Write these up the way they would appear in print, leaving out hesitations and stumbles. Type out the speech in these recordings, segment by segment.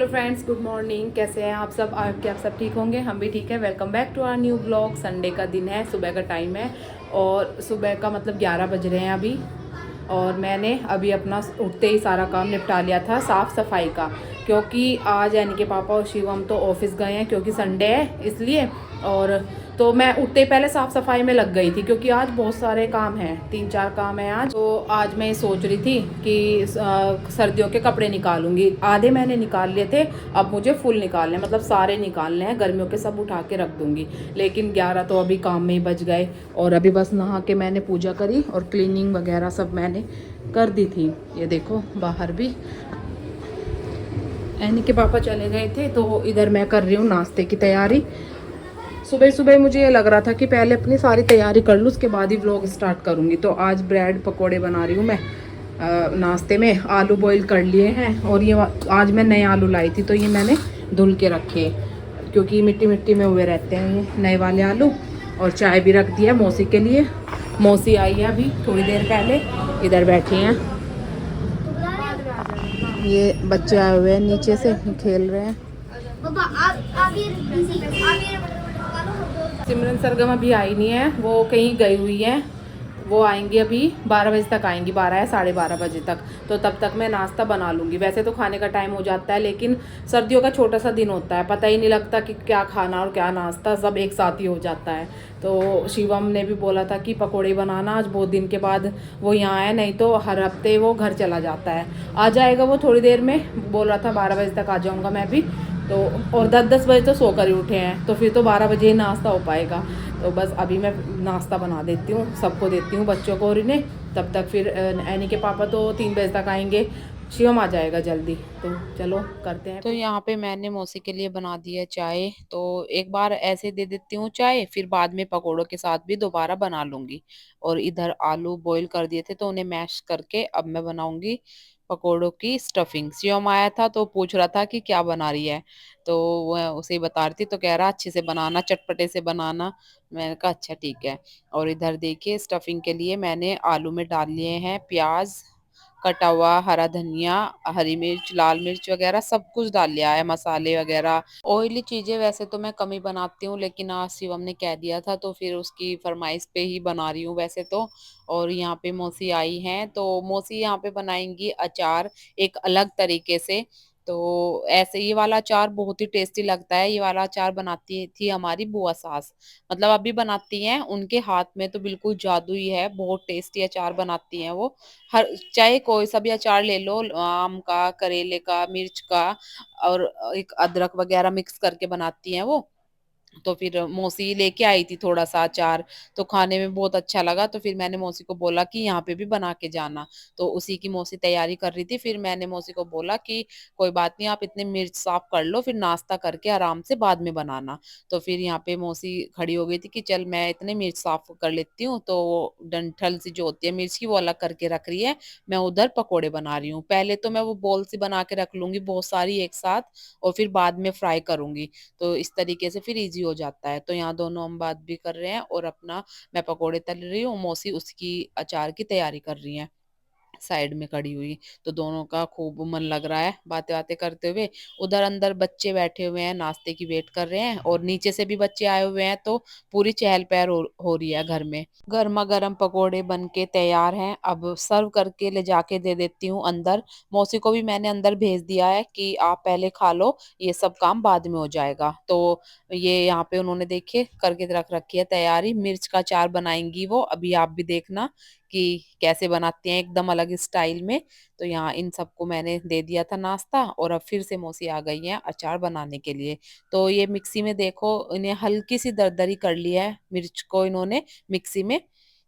Hello friends, good morning. कैसे हैं आप सब? आपके आप सब ठीक होंगे, हम भी ठीक है। Welcome back to our new blog. Sunday का दिन है, सुबह का टाइम है और सुबह का मतलब 11 बज रहे हैं अभी। और मैंने अभी अपना उठते ही सारा काम निपटा लिया था, साफ़ सफाई का, क्योंकि आज यानी कि पापा और शिवम तो ऑफिस गए हैं क्योंकि संडे है इसलिए। और तो मैं उठते ही पहले साफ़ सफाई में लग गई थी क्योंकि आज बहुत सारे काम हैं, 3-4 काम हैं आज। तो आज मैं सोच रही थी कि सर्दियों के कपड़े निकालूंगी। आधे मैंने निकाल लिए थे, अब मुझे फुल निकालने, मतलब सारे निकालने हैं। गर्मियों के सब उठा के रख दूंगी, लेकिन 11 तो अभी काम में ही बच गए। और अभी बस नहा के मैंने पूजा करी और क्लीनिंग वगैरह सब मैंने कर दी थी। ये देखो बाहर भी एनी के पापा चले गए थे, तो इधर मैं कर रही हूँ नाश्ते की तैयारी। सुबह सुबह मुझे ये लग रहा था कि पहले अपनी सारी तैयारी कर लूँ, उसके बाद ही व्लॉग स्टार्ट करूँगी। तो आज ब्रेड पकोड़े बना रही हूँ मैं। नाश्ते में आलू बॉईल कर लिए हैं और ये आज मैं नए आलू लाई थी, तो ये मैंने धुल के रखे क्योंकि मिट्टी मिट्टी में हुए रहते हैं ये नए वाले आलू। और चाय भी रख दिया मौसी के लिए। मौसी आई है अभी थोड़ी देर पहले, इधर बैठी हैं। ये बच्चे आए हुए हैं नीचे से, खेल रहे हैं। सिमरन सरगम अभी आई नहीं है, वो कहीं गई हुई है। वो आएंगी अभी 12 बजे तक आएंगी, 12 या 12:30 बजे तक। तो तब तक मैं नाश्ता बना लूँगी। वैसे तो खाने का टाइम हो जाता है, लेकिन सर्दियों का छोटा सा दिन होता है, पता ही नहीं लगता कि क्या खाना और क्या नाश्ता, सब एक साथ ही हो जाता है। तो शिवम ने भी बोला था कि पकोड़े बनाना, आज बहुत दिन के बाद वो यहाँ है, नहीं तो हर हफ्ते वो घर चला जाता है। आ जाएगा वो थोड़ी देर में, बोल रहा था 12 बजे तक आ जाऊँगा मैं भी। तो और 10-10 बजे तो सोकर ही उठे हैं, तो फिर तो 12 बजे ही नाश्ता हो पाएगा। तो बस अभी मैं नाश्ता बना देती हूँ, सबको देती हूँ, बच्चों को और इन्हें। तब तक फिर एनी के पापा तो 3 बजे तक आएंगे, शिवम आ जाएगा जल्दी। तो चलो करते हैं। तो यहाँ पे मैंने मौसी के लिए बना दी है चाय। तो एक बार ऐसे दे देती हूँ चाय, फिर बाद में पकोड़ों के साथ भी दोबारा बना लूँगी। और इधर आलू बॉईल कर दिए थे, तो उन्हें मैश करके अब मैं बनाऊँगी पकोड़ों की स्टफिंग। शिवम आया था तो पूछ रहा था कि क्या बना रही है, तो वह उसे ही बता रही थी। तो कह रहा अच्छे से बनाना, चटपटे से बनाना। मैंने कहा अच्छा ठीक है। और इधर देखिए स्टफिंग के लिए मैंने आलू में डाल लिए हैं प्याज, कटा हुआ हरा धनिया, हरी मिर्च, लाल मिर्च वगैरह सब कुछ डाल लिया है, मसाले वगैरह। ऑयली चीजें वैसे तो मैं कम ही बनाती हूँ, लेकिन आज शिवम ने कह दिया था तो फिर उसकी फरमाइश पे ही बना रही हूँ वैसे तो। और यहाँ पे मौसी आई हैं, तो मौसी यहाँ पे बनाएंगी अचार एक अलग तरीके से। तो ऐसे ये वाला अचार बहुत ही टेस्टी लगता है। ये वाला अचार बनाती थी हमारी बुआ सास, मतलब अभी बनाती हैं, उनके हाथ में तो बिल्कुल जादू ही है। बहुत टेस्टी अचार बनाती हैं वो। हर चाहे कोई सा भी अचार ले लो, आम का, करेले का, मिर्च का, और एक अदरक वगैरह मिक्स करके बनाती हैं वो। तो फिर मौसी लेके आई थी थोड़ा सा अचार, तो खाने में बहुत अच्छा लगा। तो फिर मैंने मौसी को बोला कि यहाँ पे भी बना के जाना। तो उसी की मौसी तैयारी कर रही थी। फिर मैंने मौसी को बोला कि कोई बात नहीं, आप इतने मिर्च साफ कर लो, फिर नाश्ता करके आराम से बाद में बनाना। तो फिर यहाँ पे मौसी खड़ी हो गई थी कि चल मैं इतने मिर्च साफ कर लेती हूँ। तो वो डंठल सी जो होती है मिर्च की, वो अलग करके रख रही है, मैं उधर पकोड़े बना रही हूँ। पहले तो मैं वो बॉल सी बना के रख लूंगी बहुत सारी एक साथ, और फिर बाद में फ्राई करूंगी। तो इस तरीके से फिर इजी हो जाता है। तो यहाँ दोनों हम बात भी कर रहे हैं और अपना मैं पकोड़े तल रही हूँ, मौसी उसकी अचार की तैयारी कर रही है साइड में खड़ी हुई। तो दोनों का खूब मन लग रहा है बातें बातें करते हुए। उधर अंदर बच्चे बैठे हुए हैं, नाश्ते की वेट कर रहे हैं, और नीचे से भी बच्चे आए हुए हैं। तो पूरी चहल पहल हो रही है घर में। गर्मा गर्म पकोड़े बन के तैयार हैं, अब सर्व करके ले जाके दे देती हूँ अंदर। मौसी को भी मैंने अंदर भेज दिया है कि आप पहले खा लो, ये सब काम बाद में हो जाएगा। तो ये यहाँ पे उन्होंने देखिए करके रख रखी है तैयारी। मिर्च का अचार बनाएंगी वो, अभी आप भी देखना कि कैसे बनाती हैं एकदम अलग स्टाइल में। तो यहाँ इन सबको मैंने दे दिया था नाश्ता, और अब फिर से मौसी आ गई हैं अचार बनाने के लिए। तो ये मिक्सी में देखो, इन्हें हल्की सी दरदरी कर लिया है मिर्च को इन्होंने मिक्सी में।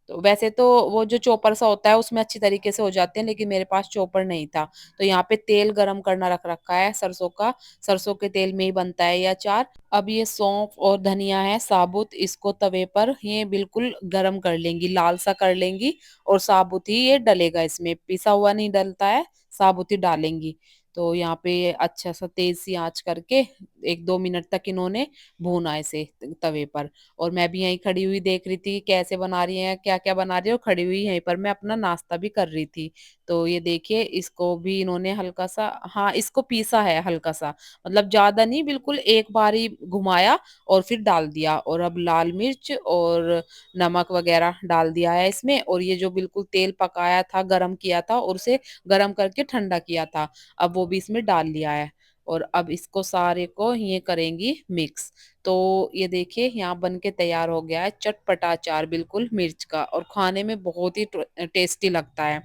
तो वैसे तो वो जो चॉपर सा होता है उसमें अच्छी तरीके से हो जाते हैं, लेकिन मेरे पास चॉपर नहीं था। तो यहाँ पे तेल गरम करना रख रखा है सरसों का, सरसों के तेल में ही बनता है ये अचार। अब ये सौंफ और धनिया है साबुत, इसको तवे पर ये बिल्कुल गरम कर लेंगी, लाल सा कर लेंगी, और साबुत ही ये डलेगा, इसमें पिसा हुआ नहीं डलता है, साबुत ही डालेंगी। तो यहाँ पे अच्छा सा तेज सी आंच करके 1-2 मिनट तक इन्होंने भूना इसे तवे पर। और मैं भी यहीं खड़ी हुई देख रही थी कैसे बना रही हैं, क्या क्या बना रही है, और खड़ी हुई यहीं पर मैं अपना नाश्ता भी कर रही थी। तो ये देखिए इसको भी इन्होंने हल्का सा, हाँ इसको पीसा है हल्का सा, मतलब ज्यादा नहीं, बिल्कुल एक बार ही घुमाया और फिर डाल दिया। और अब लाल मिर्च और नमक वगैरह डाल दिया है इसमें। और ये जो बिल्कुल तेल पकाया था, गरम किया था और उसे गरम करके ठंडा किया था, अब वो भी इसमें डाल लिया है। और अब इसको सारे को ये करेंगी मिक्स। तो ये देखिए यहाँ बन के तैयार हो गया है चटपटा अचार, बिल्कुल मिर्च का, और खाने में बहुत ही टेस्टी लगता है।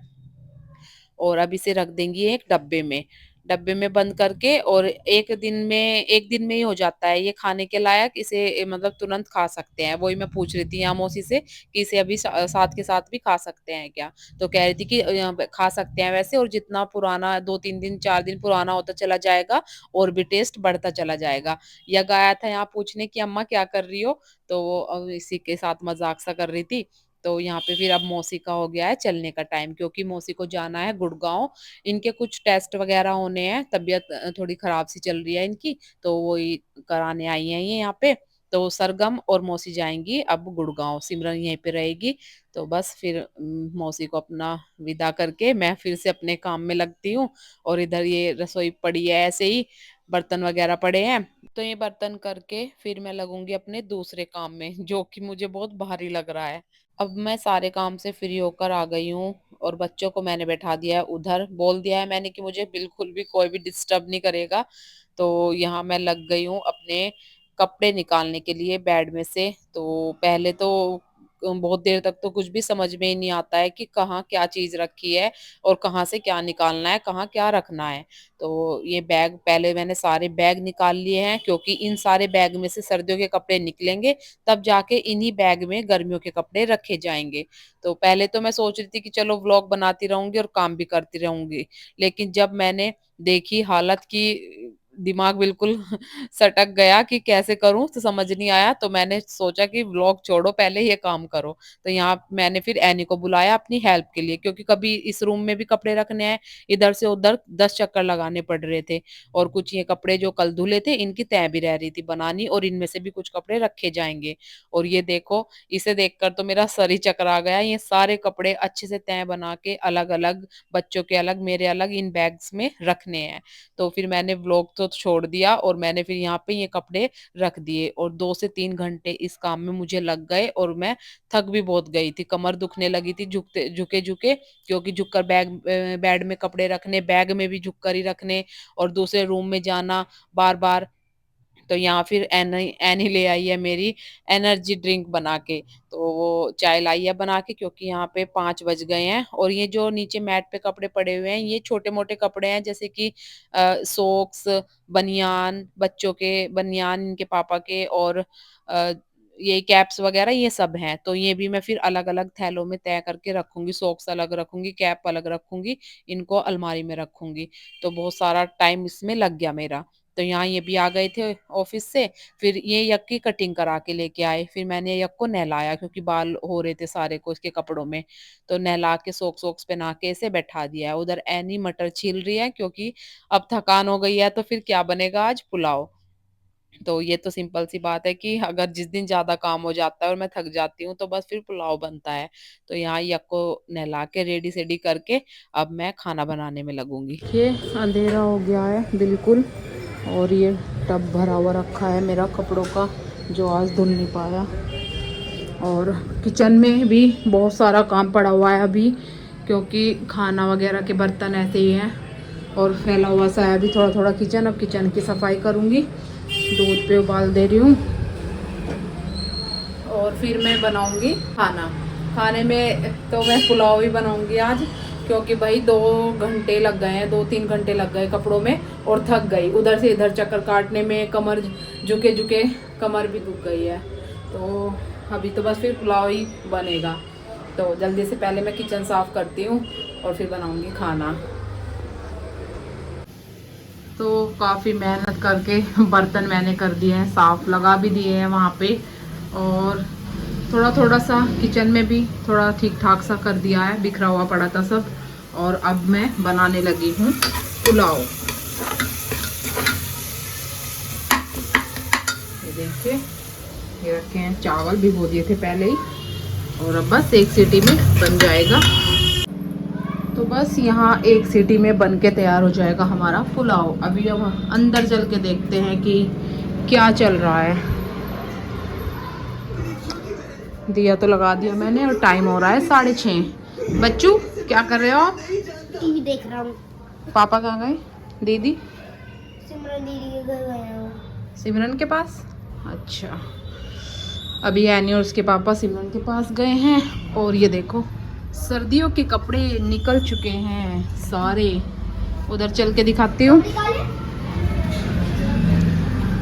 और अब इसे रख देंगी एक डब्बे में बंद करके। और एक दिन में ही हो जाता है ये खाने के लायक, इसे मतलब तुरंत खा सकते हैं। वही मैं पूछ रही थी यहाँ मौसी से कि इसे अभी साथ के साथ भी खा सकते हैं क्या, तो कह रही थी कि खा सकते हैं वैसे, और जितना पुराना 2-3 दिन 4 दिन पुराना होता चला जाएगा और भी टेस्ट बढ़ता चला जाएगा। या आया था यहाँ पूछने की अम्मा क्या कर रही हो, तो वो इसी के साथ मजाक सा कर रही थी। तो यहाँ पे फिर अब मौसी का हो गया है चलने का टाइम, क्योंकि मौसी को जाना है गुड़गांव। इनके कुछ टेस्ट वगैरह होने हैं, तबीयत थोड़ी खराब सी चल रही है इनकी, तो वही कराने आई हैं ये यहाँ पे। तो सरगम और मौसी जाएंगी अब गुड़गांव, सिमरन यहीं पे रहेगी। तो बस फिर मौसी को अपना विदा करके मैं फिर से अपने काम में लगती हूँ। और इधर ये रसोई पड़ी है ऐसे ही, बर्तन वगैरह पड़े हैं। तो ये बर्तन करके फिर मैं लगूंगी अपने दूसरे काम में, जो कि मुझे बहुत भारी लग रहा है। अब मैं सारे काम से फ्री होकर आ गई हूँ। और बच्चों को मैंने बैठा दिया है उधर, बोल दिया है मैंने कि मुझे बिल्कुल भी कोई भी डिस्टर्ब नहीं करेगा। तो यहाँ मैं लग गई हूँ अपने कपड़े निकालने के लिए बेड में से। तो पहले तो बहुत देर तक तो कुछ भी समझ में ही नहीं आता है कि कहाँ क्या चीज रखी है और कहाँ से क्या निकालना है, कहाँ क्या रखना है। तो ये बैग पहले मैंने सारे बैग निकाल लिए हैं, क्योंकि इन सारे बैग में से सर्दियों के कपड़े निकलेंगे, तब जाके इन्हीं बैग में गर्मियों के कपड़े रखे जाएंगे। तो पहले तो मैं सोच रही थी कि चलो व्लॉग बनाती रहूंगी और काम भी करती रहूंगी, लेकिन जब मैंने देखी हालत की, दिमाग बिल्कुल सटक गया कि कैसे करूं, तो समझ नहीं आया। तो मैंने सोचा कि व्लॉग छोड़ो, पहले ये काम करो। तो यहाँ मैंने फिर एनी को बुलाया अपनी हेल्प के लिए, क्योंकि कभी इस रूम में भी कपड़े रखने हैं, इधर से उधर 10 चक्कर लगाने पड़ रहे थे। और कुछ ये कपड़े जो कल धुले थे इनकी तय भी रह रही थी बनानी, और इनमें से भी कुछ कपड़े रखे जाएंगे। और ये देखो, इसे देखकर तो मेरा सर ही चकरा गया। ये सारे कपड़े अच्छे से तय बना के अलग अलग, बच्चों के अलग मेरे अलग, इन बैग्स में रखने हैं। तो फिर मैंने व्लॉग तो छोड़ दिया और मैंने फिर यहाँ पे ये कपड़े रख दिए। और 2 से 3 घंटे इस काम में मुझे लग गए, और मैं थक भी बहुत गई थी, कमर दुखने लगी थी झुकते झुके झुके, क्योंकि झुककर बेड में कपड़े रखने, बैग में भी झुककर ही रखने, और दूसरे रूम में जाना बार बार। तो यहाँ फिर एनी एनी ले आई है मेरी एनर्जी ड्रिंक बना के। तो वो चाय लाई है बना के, क्योंकि यहाँ पे 5 बज गए हैं। और ये जो नीचे मैट पे कपड़े पड़े हुए हैं, ये छोटे मोटे कपड़े हैं, जैसे कि सॉक्स, बनियान, बच्चों के बनियान, इनके पापा के, और अ, ये कैप्स वगैरह ये सब हैं। तो ये भी मैं फिर अलग अलग थैलों में तय करके रखूंगी, सॉक्स अलग रखूंगी, कैप अलग रखूंगी, इनको अलमारी में रखूंगी। तो बहुत सारा टाइम इसमें लग गया मेरा। तो यहाँ ये भी आ गए थे ऑफिस से, फिर ये यक की कटिंग करा के लेके आए। फिर मैंने यक को नहलाया, क्योंकि बाल हो रहे थे सारे को इसके कपड़ों में। तो नहला के सोक्स वोक्स पहना के इसे बैठा दिया है। उधर एनी मटर छील रही है, क्योंकि अब थकान हो गई है, तो फिर क्या बनेगा आज, पुलाव। तो ये तो सिंपल सी बात है कि अगर जिस दिन ज्यादा काम हो जाता है और मैं थक जाती हूँ, तो बस फिर पुलाव बनता है। तो यहाँ यक को नहला के रेडी सेडी करके अब मैं खाना बनाने में लगूंगी। ये अंधेरा हो गया है बिल्कुल, और ये टब भरा हुआ रखा है मेरा कपड़ों का, जो आज धुल नहीं पाया। और किचन में भी बहुत सारा काम पड़ा हुआ है अभी, क्योंकि खाना वगैरह के बर्तन ऐसे ही हैं, और फैला हुआ सा है अभी थोड़ा थोड़ा किचन। अब किचन की सफाई करूँगी, दूध पे उबाल दे रही हूँ, और फिर मैं बनाऊँगी खाना। खाने में तो मैं पुलाव ही बनाऊँगी आज, क्योंकि भाई 2 घंटे लग गए हैं, 2-3 घंटे लग गए कपड़ों में, और थक गई उधर से इधर चक्कर काटने में, कमर झुके झुके कमर भी दुख गई है। तो अभी तो बस फिर पुलाव ही बनेगा। तो जल्दी से पहले मैं किचन साफ़ करती हूँ और फिर बनाऊँगी खाना। तो काफ़ी मेहनत करके बर्तन मैंने कर दिए हैं साफ़, लगा भी दिए हैं वहाँ पे, और थोड़ा थोड़ा सा किचन में भी थोड़ा ठीक ठाक सा कर दिया है, बिखरा हुआ पड़ा था सब। और अब मैं बनाने लगी हूँ पुलाव। देखिए ये रखे हैं चावल, भिगो दिए थे पहले ही, और अब बस एक सीटी में बन जाएगा। तो बस यहाँ एक सीटी में बन के तैयार हो जाएगा हमारा पुलाव। अभी अब अंदर चल के देखते हैं कि क्या चल रहा है। दिया तो लगा दिया मैंने और टाइम हो रहा है 6:30। बच्चू क्या कर रहे हो आप? टीवी देख रहा हूँ। पापा कहाँ गए? दीदी? सिमरन दीदी के घर गया हूँ। सिमरन के पास? अच्छा, अभी एनी और उसके पापा सिमरन के पास गए हैं। और ये देखो सर्दियों के कपड़े निकल चुके हैं सारे। उधर चल के दिखाती हूँ।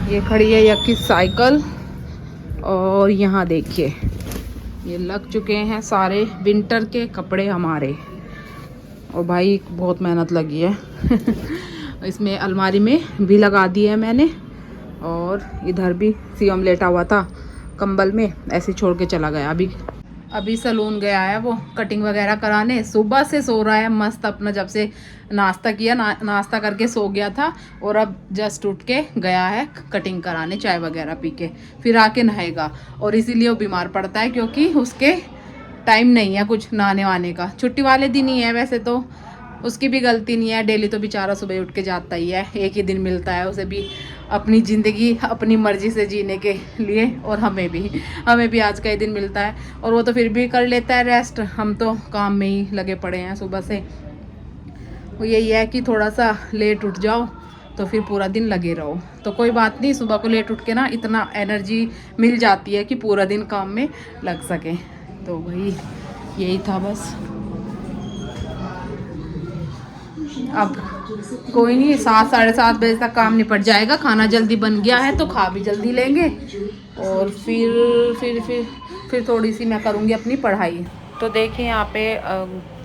ये खड़ी है यक्की साइकिल, और यहाँ देखिए ये लग चुके हैं सारे विंटर के कपड़े हमारे। और भाई बहुत मेहनत लगी है इसमें अलमारी में भी लगा दी है मैंने, और इधर भी सीएम लेटा हुआ था कंबल में, ऐसे छोड़ के चला गया। अभी सलून गया है वो कटिंग वगैरह कराने। सुबह से सो रहा है मस्त अपना, जब से नाश्ता किया नाश्ता करके सो गया था, और अब जस्ट उठ के गया है कटिंग कराने चाय वगैरह पी के, फिर आके नहाएगा। और इसीलिए वो बीमार पड़ता है क्योंकि उसके टाइम नहीं है कुछ नहाने वाने का। छुट्टी वाले दिन ही है, वैसे तो उसकी भी गलती नहीं है, डेली तो बेचारा सुबह उठ के जाता ही है। एक ही दिन मिलता है उसे भी अपनी ज़िंदगी अपनी मर्ज़ी से जीने के लिए, और हमें भी आज का ही दिन मिलता है। और वो तो फिर भी कर लेता है रेस्ट, हम तो काम में ही लगे पड़े हैं सुबह से। वो यही है कि थोड़ा सा लेट उठ जाओ तो फिर पूरा दिन लगे रहो। तो कोई बात नहीं, सुबह को लेट उठ के ना इतना एनर्जी मिल जाती है कि पूरा दिन काम में लग सके। तो भाई यही था बस। अब कोई नहीं, 7 साढ़े 7 बजे तक काम निपट जाएगा। खाना जल्दी बन गया है तो खा भी जल्दी लेंगे, और फिर थोड़ी सी मैं करूँगी अपनी पढ़ाई। तो देखिए यहाँ पे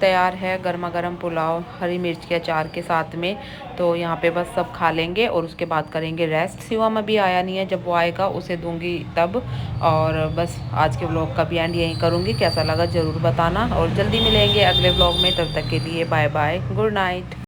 तैयार है गर्मा गर्म पुलाव हरी मिर्च के अचार के साथ में। तो यहाँ पे बस सब खा लेंगे और उसके बाद करेंगे रेस्ट। शिवम अभी आया नहीं है, जब वो आएगा उसे दूंगी तब। और बस आज के व्लॉग का भी एंड यहीं करूँगी। कैसा लगा ज़रूर बताना, और जल्दी मिलेंगे अगले व्लॉग में। तब तक के लिए बाय बाय, गुड नाइट।